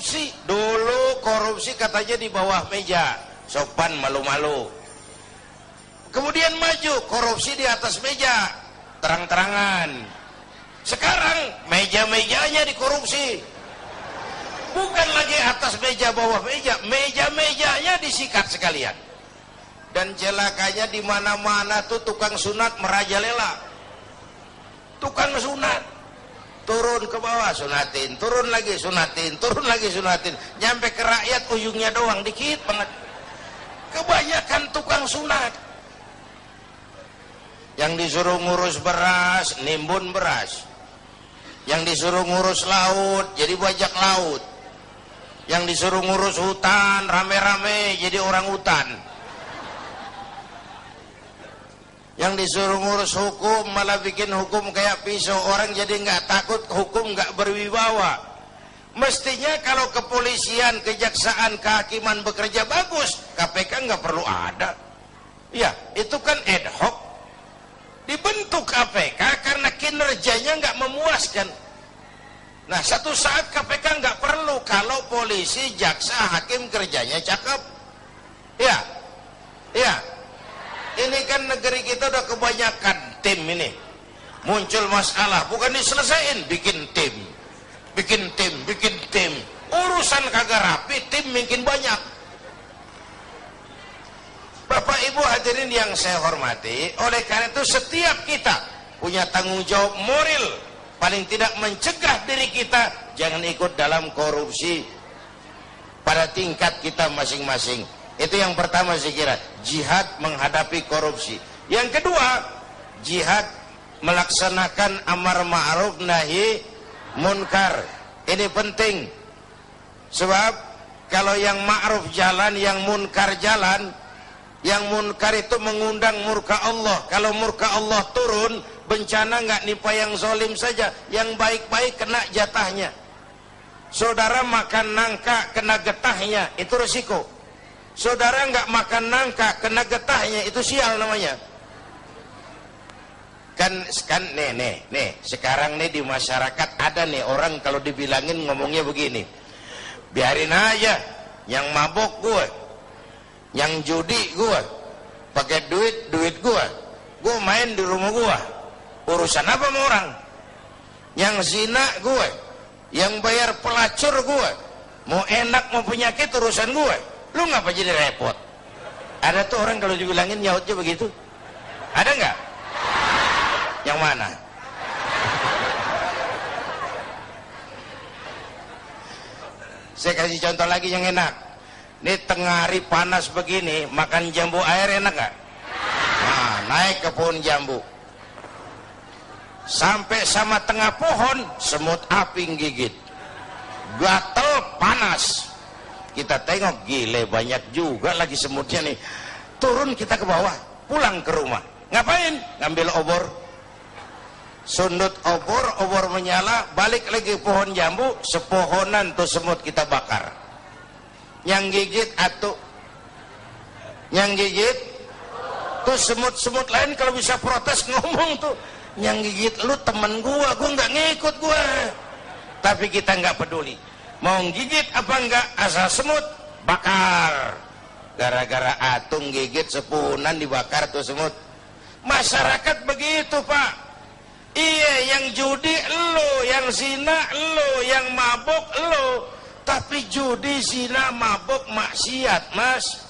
korupsi. Dulu korupsi katanya di bawah meja, sopan malu-malu. Kemudian maju, korupsi di atas meja, terang-terangan. Sekarang meja-mejanya dikorupsi. Bukan lagi atas meja, bawah meja, meja-mejanya disikat sekalian. Dan celakanya di mana-mana tuh tukang sunat merajalela. Tukang sunat turun ke bawah sunatin, turun lagi sunatin, turun lagi sunatin, nyampe ke rakyat ujungnya doang dikit banget. Kebanyakan tukang sunat. Yang disuruh ngurus beras, nimbun beras. Yang disuruh ngurus laut, jadi bajak laut. Yang disuruh ngurus hutan, rame-rame jadi orang hutan. Yang disuruh ngurus hukum, malah bikin hukum kayak pisau. Orang jadi nggak takut, hukum nggak berwibawa. Mestinya kalau kepolisian, kejaksaan, kehakiman bekerja bagus, KPK nggak perlu ada. Ya, itu kan ad hoc. Dibentuk KPK karena kinerjanya nggak memuaskan. Nah, satu saat KPK nggak perlu kalau polisi, jaksa, hakim kerjanya cakep. Ya, ya. Ini kan negeri kita udah kebanyakan tim ini. Muncul masalah, bukan diselesain, bikin tim. Bikin tim, bikin tim. Urusan kagak rapi, tim makin banyak. Bapak Ibu hadirin yang saya hormati, oleh karena itu setiap kita punya tanggung jawab moral, paling tidak mencegah diri kita jangan ikut dalam korupsi pada tingkat kita masing-masing. Itu yang pertama saya kira, jihad menghadapi korupsi. Yang kedua, jihad melaksanakan amar ma'ruf nahi munkar. Ini penting. Sebab kalau yang ma'ruf jalan, yang munkar jalan, yang munkar itu mengundang murka Allah. Kalau murka Allah turun, bencana nggak nimpa yang zalim saja, yang baik-baik kena jatahnya. Saudara makan nangka kena getahnya, itu resiko. Saudara nggak makan nangka kena getahnya, itu sial namanya. Kan nih sekarang nih di masyarakat ada nih orang kalau dibilangin ngomongnya begini, biarin aja, yang mabok gue, yang judi gue, pakai duit gue main di rumah gue, urusan apa sama orang? Yang zina gue, yang bayar pelacur gue, mau enak mau penyakit urusan gue, lu ngapa jadi repot? Ada tuh orang kalau dibilangin nyautnya begitu, ada nggak? Yang mana? Saya kasih contoh lagi yang enak. Ini tengah hari panas begini, makan jambu air enak nggak? Nah, naik ke pohon jambu, sampai sama tengah pohon, semut api gigit, gatel panas. Kita tengok, gile banyak juga lagi semutnya nih. Turun kita ke bawah, pulang ke rumah. Ngapain? Ngambil obor. Sundut obor menyala, balik lagi pohon jambu, sepohonan tuh semut kita bakar. Yang gigit atuh, yang gigit tuh semut-semut lain kalau bisa protes ngomong tuh, yang gigit lu temen gua nggak ngikut gua. Tapi kita nggak peduli, mau gigit apa enggak, asal semut bakar. Gara-gara atung gigit sepohonan dibakar tuh semut. Masyarakat begitu Pak. Iya, yang judi lo, yang zina lo, yang mabuk lo. Tapi judi, zina, mabuk, maksiat, Mas.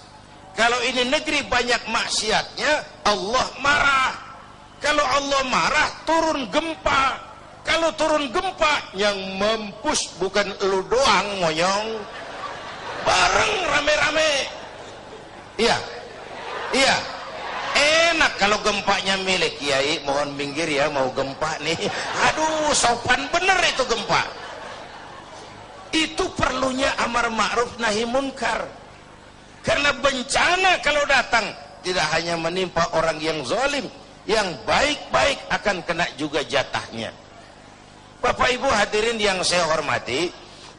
Kalau ini negeri banyak maksiatnya, Allah marah. Kalau Allah marah, turun gempa. Kalau turun gempa, yang mampus bukan lo doang, monyong. Bareng rame-rame. Iya, iya. Enak kalau gempanya milik Kiai, mohon minggir ya, mau gempa nih. Aduh, sopan bener itu gempa. Itu perlunya amar ma'ruf nahi munkar. Karena bencana kalau datang tidak hanya menimpa orang yang zalim, yang baik-baik akan kena juga jatahnya. Bapak Ibu hadirin yang saya hormati,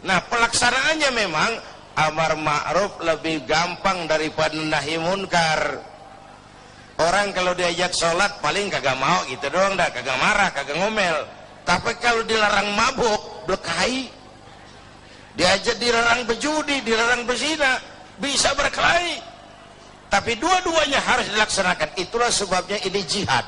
nah pelaksanaannya memang amar ma'ruf lebih gampang daripada nahi munkar. Orang kalau diajak sholat paling kagak mau gitu doang, dah kagak marah, kagak ngomel. Tapi kalau dilarang mabuk, blekai. diajak dilarang berjudi, dilarang berzina, bisa berkelahi, tapi dua-duanya harus dilaksanakan. Itulah sebabnya ini jihad.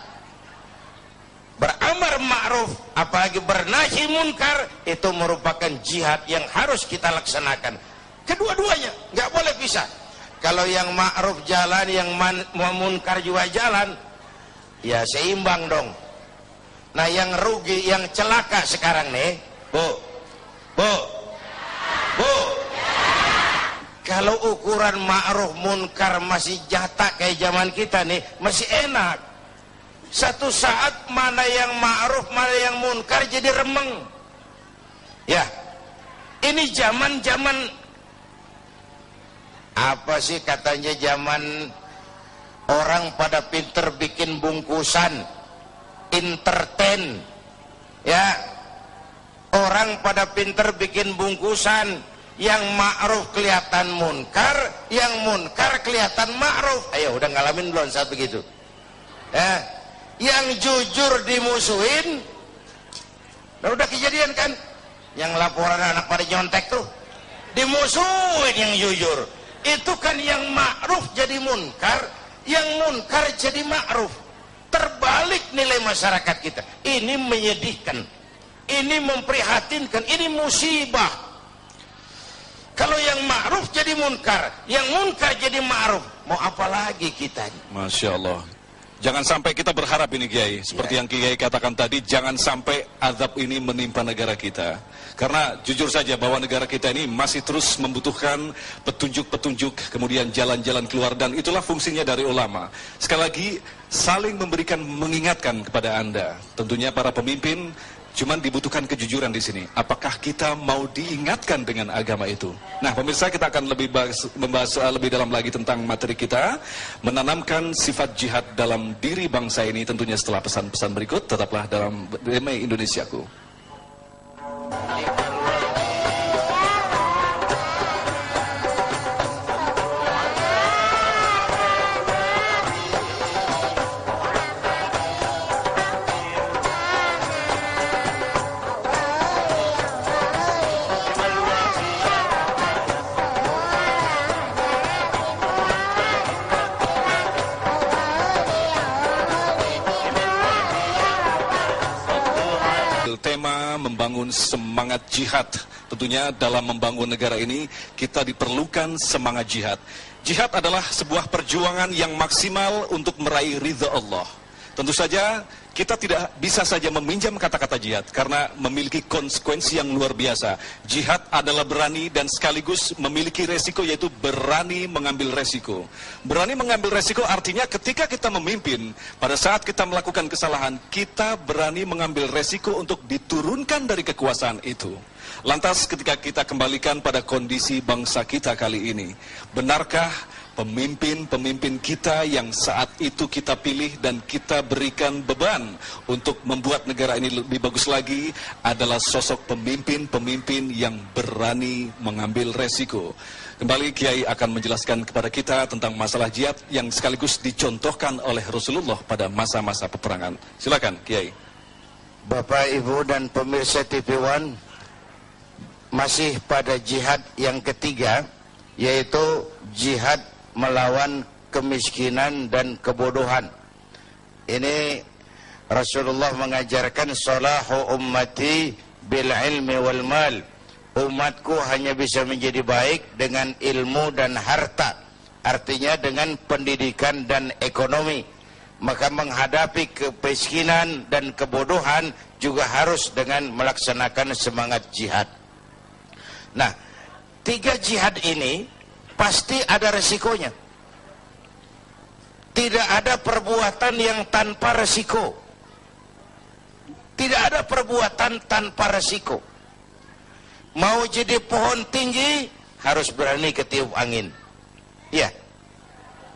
Beramar ma'ruf apalagi bernahi munkar itu merupakan jihad yang harus kita laksanakan. Kedua-duanya nggak boleh pisah. Kalau yang ma'ruf jalan, yang munkar juga jalan, ya seimbang dong. Nah, yang rugi, yang celaka sekarang nih, Bu, kalau ukuran ma'ruf munkar masih jatah kayak zaman kita nih, masih enak. Satu saat mana yang ma'ruf, mana yang munkar jadi remeng. Ya, ini zaman apa sih katanya, zaman orang pada pinter bikin bungkusan, entertain. Ya, orang pada pinter bikin bungkusan, yang ma'ruf kelihatan munkar, yang munkar kelihatan ma'ruf. Ayo udah ngalamin belum saat begitu? Yang jujur dimusuhin. Nah, udah kejadian kan? Yang laporan anak pada nyontek tuh dimusuhin yang jujur. Itu kan yang ma'ruf jadi munkar, yang munkar jadi ma'ruf. Terbalik nilai masyarakat kita. Ini menyedihkan, ini memprihatinkan, ini musibah. Kalau yang ma'ruf jadi munkar, yang munkar jadi ma'ruf, mau apa lagi kita? Masya Allah. Jangan sampai kita berharap ini Kiai, seperti yang Kiai katakan tadi, jangan sampai azab ini menimpa negara kita. Karena jujur saja bahwa negara kita ini masih terus membutuhkan petunjuk-petunjuk, kemudian jalan-jalan keluar, dan itulah fungsinya dari ulama. Sekali lagi, saling memberikan, mengingatkan kepada Anda. Tentunya para pemimpin, cuman dibutuhkan kejujuran di sini. Apakah kita mau diingatkan dengan agama itu? Nah, pemirsa, kita akan membahas lebih dalam lagi tentang materi kita, menanamkan sifat jihad dalam diri bangsa ini. Tentunya setelah pesan-pesan berikut, tetaplah dalam DMI Indonesiaku. Tema membangun semangat jihad. Tentunya dalam membangun negara ini kita diperlukan semangat jihad. Jihad adalah sebuah perjuangan yang maksimal untuk meraih ridha Allah. Tentu saja kita tidak bisa saja meminjam kata-kata jihad karena memiliki konsekuensi yang luar biasa. Jihad adalah berani dan sekaligus memiliki resiko, yaitu berani mengambil resiko. Berani mengambil resiko artinya ketika kita memimpin, pada saat kita melakukan kesalahan, kita berani mengambil resiko untuk diturunkan dari kekuasaan itu. Lantas ketika kita kembalikan pada kondisi bangsa kita kali ini, benarkah pemimpin-pemimpin kita yang saat itu kita pilih dan kita berikan beban untuk membuat negara ini lebih bagus lagi adalah sosok pemimpin-pemimpin yang berani mengambil resiko? Kembali Kiai akan menjelaskan kepada kita tentang masalah jihad yang sekaligus dicontohkan oleh Rasulullah pada masa-masa peperangan. Silakan Kiai. Bapak, Ibu, dan pemirsa TV One, masih pada jihad yang ketiga, yaitu jihad melawan kemiskinan dan kebodohan. Ini Rasulullah mengajarkan salahu ummati bil ilmi wal mal. Umatku hanya bisa menjadi baik dengan ilmu dan harta. Artinya dengan pendidikan dan ekonomi. Maka menghadapi kemiskinan dan kebodohan juga harus dengan melaksanakan semangat jihad. Nah, tiga jihad ini pasti ada resikonya. Tidak ada perbuatan yang tanpa resiko. Tidak ada perbuatan tanpa resiko. Mau jadi pohon tinggi harus berani ketiup angin. Iya.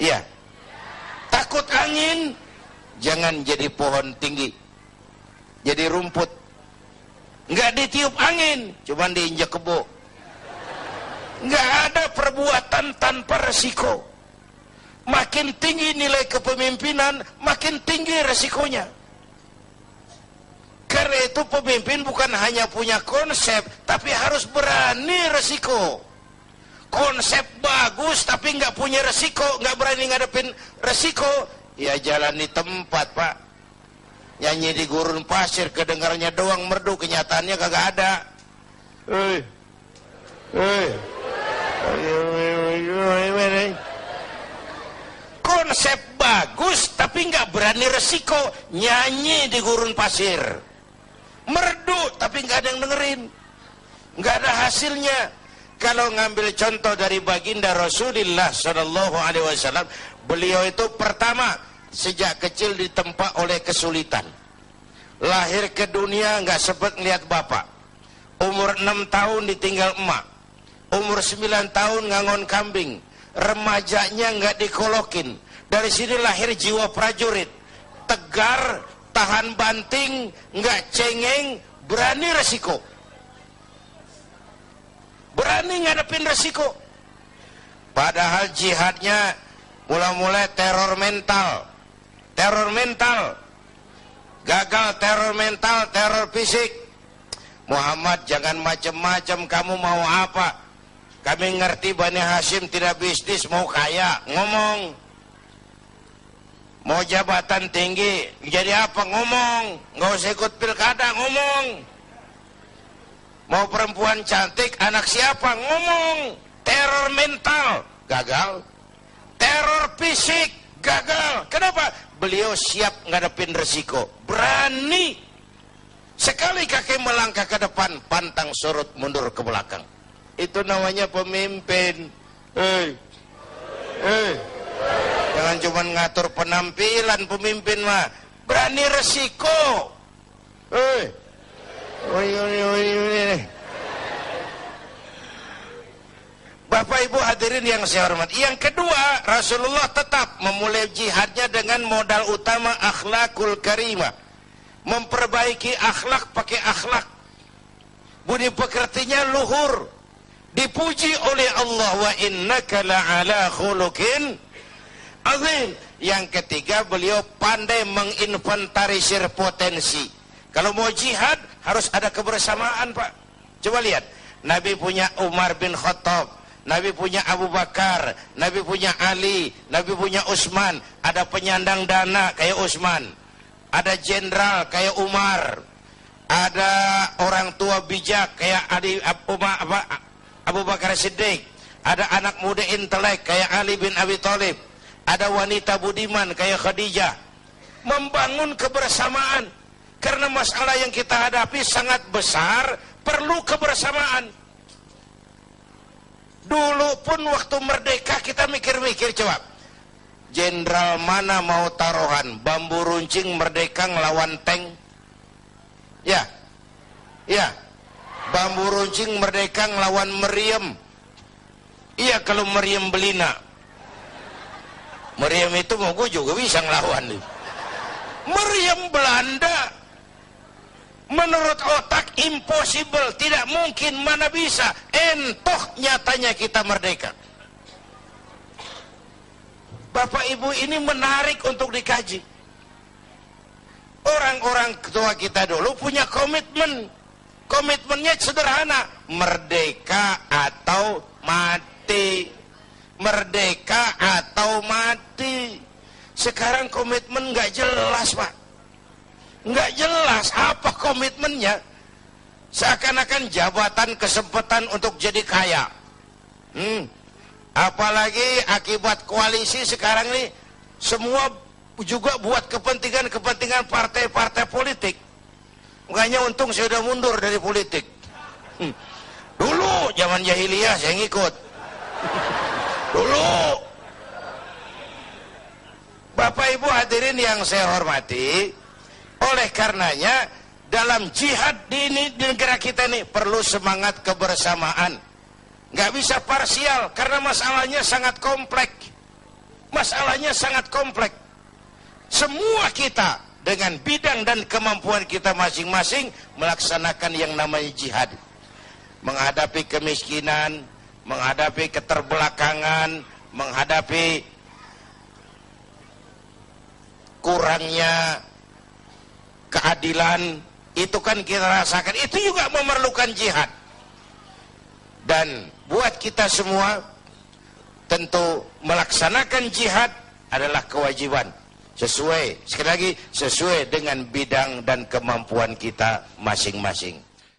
Iya. Takut angin, jangan jadi pohon tinggi. Jadi rumput. Enggak ditiup angin, cuman diinjak kebo. Nggak ada perbuatan tanpa resiko. Makin tinggi nilai kepemimpinan, makin tinggi resikonya. Karena Karena itu pemimpin bukan hanya punya konsep, tapi harus berani resiko. Konsep bagus tapi nggak punya resiko, nggak berani ngadepin resiko, ya jalan di tempat, Pak. Nyanyi di gurun pasir, kedengarannya doang merdu, kenyataannya kagak ada. Konsep bagus tapi nggak berani resiko, nyanyi di gurun pasir, merdu tapi nggak ada yang dengerin, nggak ada hasilnya. Kalau ngambil contoh dari baginda Rasulullah Shallallahu Alaihi Wasallam, beliau itu pertama sejak kecil ditempa oleh kesulitan. Lahir ke dunia nggak sempat ngeliat bapak. Umur 6 tahun ditinggal emak. Umur 9 tahun ngangon kambing. Remajanya nggak dikolokin. Dari sini lahir jiwa prajurit, tegar, tahan banting, nggak cengeng, berani resiko, berani ngadepin resiko. Padahal jihadnya mula-mula teror mental, gagal teror mental, teror fisik. Muhammad, jangan macam-macam, kamu mau apa? Kami ngerti Bani Hashim tidak bisnis, mau kaya, ngomong. Mau jabatan tinggi, jadi apa? Ngomong. Nggak usah ikut pilkada, ngomong. Mau perempuan cantik, anak siapa? Ngomong. Teror mental, gagal. Teror fisik, gagal. Kenapa? Beliau siap ngadepin resiko, berani. Sekali kaki melangkah ke depan, pantang surut mundur ke belakang. Itu namanya pemimpin. Jangan cuma ngatur penampilan pemimpin mah, berani resiko. Bapak Ibu hadirin yang saya hormati. Yang kedua, Rasulullah tetap memulai jihadnya dengan modal utama akhlakul karimah. Memperbaiki akhlak pakai akhlak. Budi pekertinya luhur. Dipuji oleh Allah, wa innaka la'ala khuluqin azim. Yang ketiga, beliau pandai menginventarisir potensi. Kalau mau jihad harus ada kebersamaan, Pak. Coba lihat, Nabi punya Umar bin Khattab, Nabi punya Abu Bakar, Nabi punya Ali, Nabi punya Utsman. Ada penyandang dana kayak Utsman, ada jenderal kayak Umar, ada orang tua bijak kayak Abu Bakar Siddiq, ada anak muda intelek kayak Ali bin Abi Thalib, ada wanita budiman kayak Khadijah. Membangun kebersamaan, karena masalah yang kita hadapi sangat besar, perlu kebersamaan. Dulu pun waktu merdeka kita mikir-mikir, coba jenderal mana mau taruhan, bambu runcing merdeka ngelawan tank? Ya, bambu runcing merdeka ngelawan meriam. Iya, kalau meriam Belina, meriam itu mau gue juga bisa ngelawan. Meriam Belanda, menurut otak impossible, tidak mungkin, mana bisa. Entoh nyatanya kita merdeka. Bapak Ibu, ini menarik untuk dikaji. Orang-orang tua kita dulu punya komitmen. Komitmennya sederhana, merdeka atau mati. Merdeka atau mati. Sekarang komitmen nggak jelas, Pak. Nggak jelas apa komitmennya. Seakan-akan jabatan, kesempatan untuk jadi kaya. Apalagi akibat koalisi sekarang ini, semua juga buat kepentingan partai-partai politik. Makanya untung saya udah mundur dari politik. Dulu zaman jahiliyah saya ngikut. Dulu. Bapak Ibu hadirin yang saya hormati, oleh karenanya dalam jihad di negara kita ini perlu semangat kebersamaan. Nggak bisa parsial, karena masalahnya sangat kompleks. Masalahnya sangat kompleks. Semua kita dengan bidang dan kemampuan kita masing-masing melaksanakan yang namanya jihad. Menghadapi kemiskinan, menghadapi keterbelakangan, menghadapi kurangnya keadilan, itu kan kita rasakan, itu juga memerlukan jihad. Dan buat kita semua tentu melaksanakan jihad adalah kewajiban, sesuai, sekali lagi, sesuai dengan bidang dan kemampuan kita masing-masing.